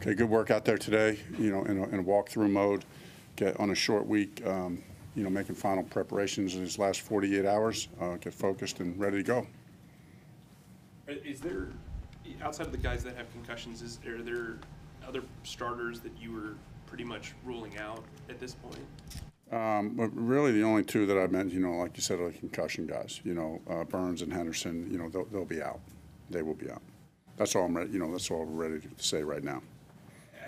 Okay, good work out there today, in a walkthrough mode, get on a short week, making final preparations in his last 48 hours, get focused and ready to go. Is there, outside of the guys that have concussions, are there other starters that you were pretty much ruling out at this point? But really the only two that I mentioned, like you said, are the concussion guys, Burns and Henderson, they'll be out. They will be out. That's all I'm ready, that's all we're ready to say right now.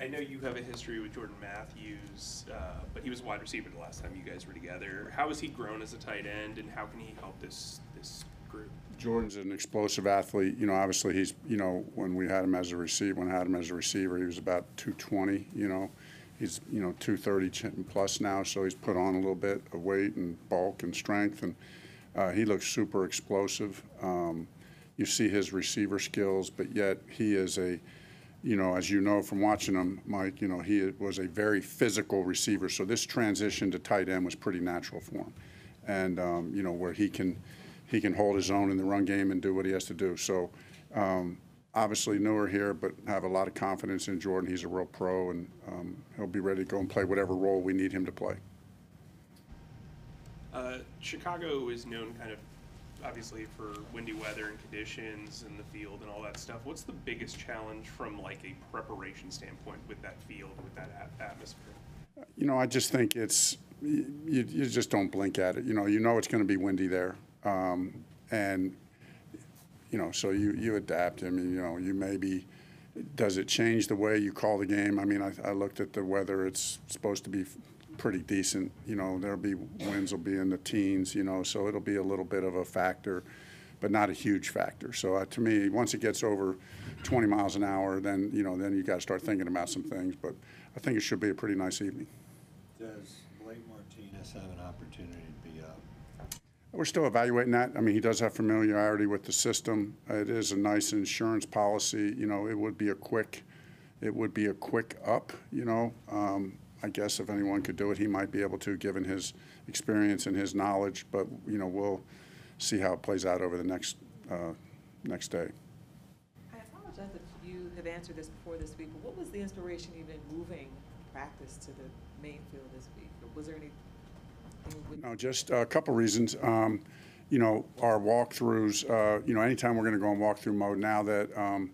I know you have a history with Jordan Matthews, but he was a wide receiver the last time you guys were together. How has he grown as a tight end, and how can he help this group? Jordan's an explosive athlete. Obviously he's, when I had him as a receiver, he was about 220, He's, 230 plus now, so he's put on a little bit of weight and bulk and strength, and he looks super explosive. You see his receiver skills, but yet he is a, as you know from watching him, Mike, he was a very physical receiver. So this transition to tight end was pretty natural for him, and where he can hold his own in the run game and do what he has to do. So obviously newer here, but have a lot of confidence in Jordan. He's a real pro, and he'll be ready to go and play whatever role we need him to play. Chicago is known kind of, obviously, for windy weather and conditions in the field and all that stuff. What's the biggest challenge from like a preparation standpoint with that field, with that atmosphere? I just think it's, you just don't blink at it. It's going to be windy there, and so you adapt. I mean, you maybe, does it change the way you call the game? I mean, I looked at the weather. It's supposed to be pretty decent. There'll be winds will be in the teens, so it'll be a little bit of a factor, but not a huge factor. So to me, once it gets over 20 miles an hour, then you got to start thinking about some things. But I think it should be a pretty nice evening. Does Blake Martinez have an opportunity to be up? We're still evaluating that. I mean, he does have familiarity with the system. It is a nice insurance policy. It would be a quick up. I guess if anyone could do it, he might be able to, given his experience and his knowledge. But we'll see how it plays out over the next day. I apologize if you have answered this before this week, but what was the inspiration even moving practice to the main field this week? Or was there anything? No, just a couple reasons. Our walkthroughs. Anytime we're going to go in walkthrough mode now that now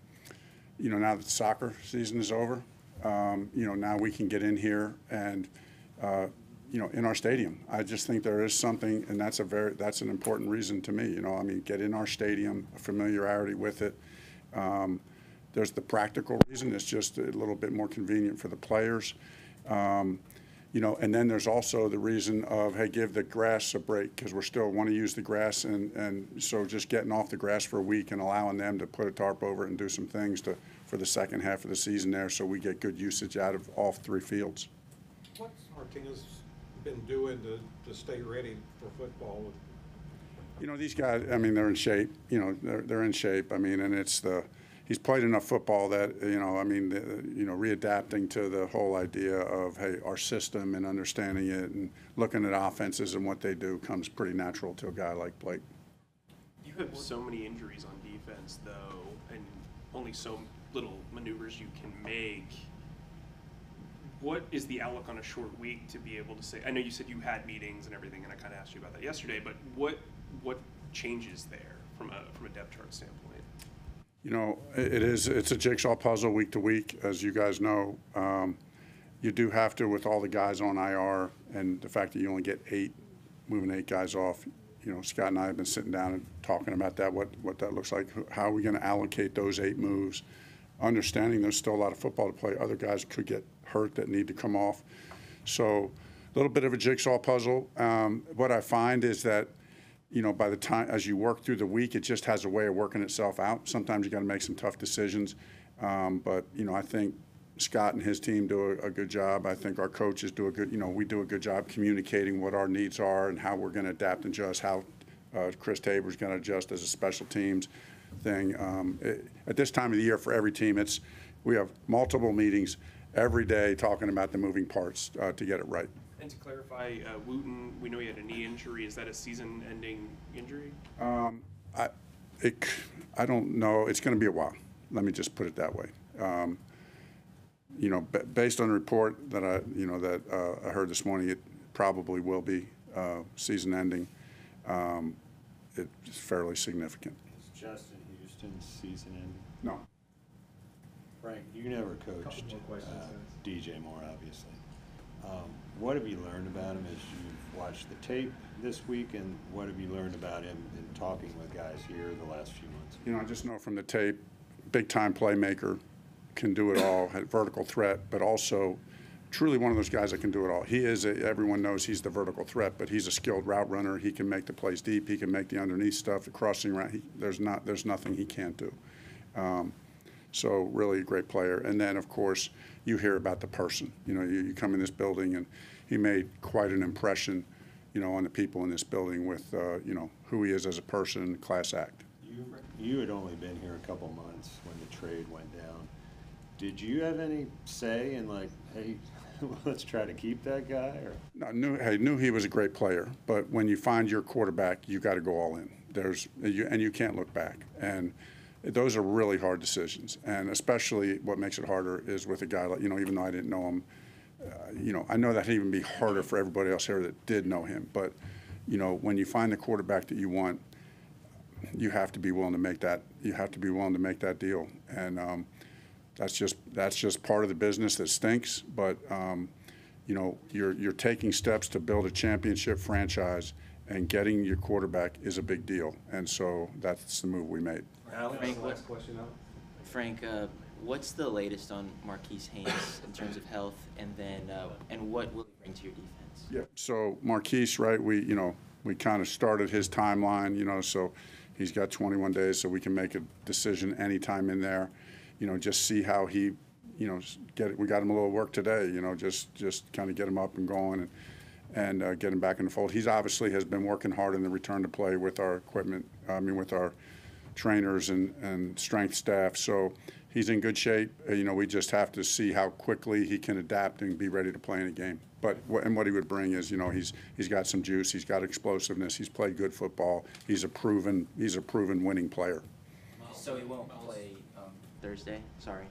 that the soccer season is over. Now we can get in here and, in our stadium. I just think there is something, and that's an important reason to me. Get in our stadium, a familiarity with it. There's the practical reason. It's just a little bit more convenient for the players. And then there's also the reason of, hey, give the grass a break, because we still want to use the grass, and so just getting off the grass for a week and allowing them to put a tarp over it and do some things for the second half of the season there, so we get good usage out of all three fields. What's Martinez been doing to stay ready for football? These guys, they're in shape. They're in shape. And he's played enough football that, readapting to the whole idea of, hey, our system and understanding it and looking at offenses and what they do comes pretty natural to a guy like Blake. You have so many injuries on defense, though, and only so little maneuvers you can make. What is the outlook on a short week to be able to say? I know you said you had meetings and everything, and I kind of asked you about that yesterday, but what changes there from a depth chart standpoint? It's a jigsaw puzzle week to week, as you guys know. You do have to, with all the guys on IR and the fact that you only get moving 8 guys off. Scott and I have been sitting down and talking about that, what that looks like. How are we going to allocate those 8 moves? Understanding there's still a lot of football to play. Other guys could get hurt that need to come off. So a little bit of a jigsaw puzzle. What I find is that, by the time, as you work through the week, it just has a way of working itself out. Sometimes you got to make some tough decisions. But I think Scott and his team do a good job. I think our coaches do we do a good job communicating what our needs are and how we're going to adapt and adjust, how Chris Tabor's going to adjust as a special teams thing. At this time of the year for every team, we have multiple meetings every day talking about the moving parts to get it right. And to clarify, Wooten, we know he had a knee injury. Is that a season-ending injury? I don't know. It's going to be a while. Let me just put it that way. you know, based on the report that I heard this morning, it probably will be season ending. It's fairly significant. Is Justin Houston's season ending? No. Frank, you never coached more questions, DJ Moore, obviously. What have you learned about him as you've watched the tape this week, and what have you learned about him in talking with guys here the last few months? You know, I just know from the tape, big-time playmaker, can do it all, had vertical threat, but also truly one of those guys that can do it all. He is, everyone knows he's the vertical threat, but he's a skilled route runner. He can make the plays deep. He can make the underneath stuff, the crossing route. There's nothing he can't do. So really a great player. And then, of course, you hear about the person. You know, you come in this building, and he made quite an impression, you know, on the people in this building with, you know, who he is as a person, class act. You had only been here a couple months when the trade went down. Did you have any say in, like, hey, let's try to keep that guy? Or? No, I knew he was a great player, but when you find your quarterback, you got to go all in. And you can't look back. And those are really hard decisions. And especially what makes it harder is with a guy like, you know, even though I didn't know him, you know, I know that'd even be harder for everybody else here that did know him. But, you know, when you find the quarterback that you want, you have to be willing to make that. You have to be willing to make that deal. And that's just part of the business that stinks. But you know, you're taking steps to build a championship franchise, and getting your quarterback is a big deal. And so that's the move we made. Frank, Frank, what's the latest on Marquise Haynes in terms of health, and then and what will he bring to your defense? Yeah. So Marquise, right? We kind of started his timeline. You know, so he's got 21 days, so we can make a decision anytime in there. You know, just see how he, you know, we got him a little work today. You know, just kind of get him up and going, and get him back in the fold. He's obviously has been working hard in the return to play with our equipment. I mean, with our trainers and strength staff. So he's in good shape. You know, we just have to see how quickly he can adapt and be ready to play in a game. But what he would bring is, you know, he's got some juice. He's got explosiveness. He's played good football. He's a proven winning player. So he won't play Thursday? Sorry.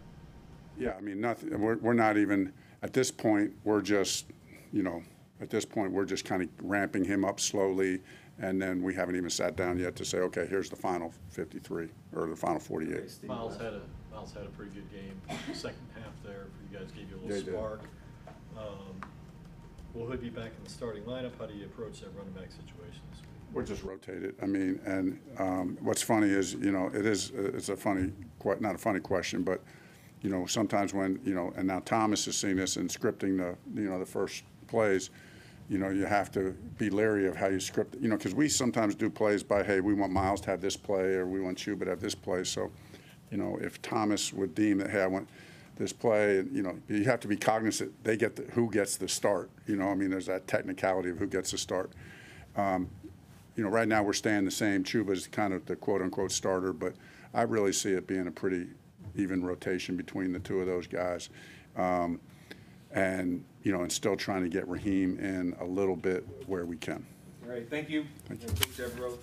Yeah, I mean, nothing. We're not even at this point. We're just, you know, at this point we're just kind of ramping him up slowly. And then we haven't even sat down yet to say, okay, here's the final 53 or the final 48. Miles had a pretty good game. Second half there, you guys gave you a little Yeah, spark. Will he be back in the starting lineup? How do you approach that running back situation this week? We're just rotated. I mean, and what's funny is, you know, it's a funny, not a funny question, but you know, sometimes when, you know, and now Thomas has seen this in scripting the first plays. You know, you have to be leery of how you script, you know, because we sometimes do plays by, hey, we want Miles to have this play, or we want Chuba to have this play. So, you know, if Thomas would deem that, hey, I want this play, and, you know, you have to be cognizant they get who gets the start. You know, I mean, there's that technicality of who gets the start. You know, right now we're staying the same. Chuba's kind of the quote-unquote starter, but I really see it being a pretty even rotation between the two of those guys. And, you know, and still trying to get Raheem in a little bit where we can. All right, thank you. Thank you. Thanks, everyone.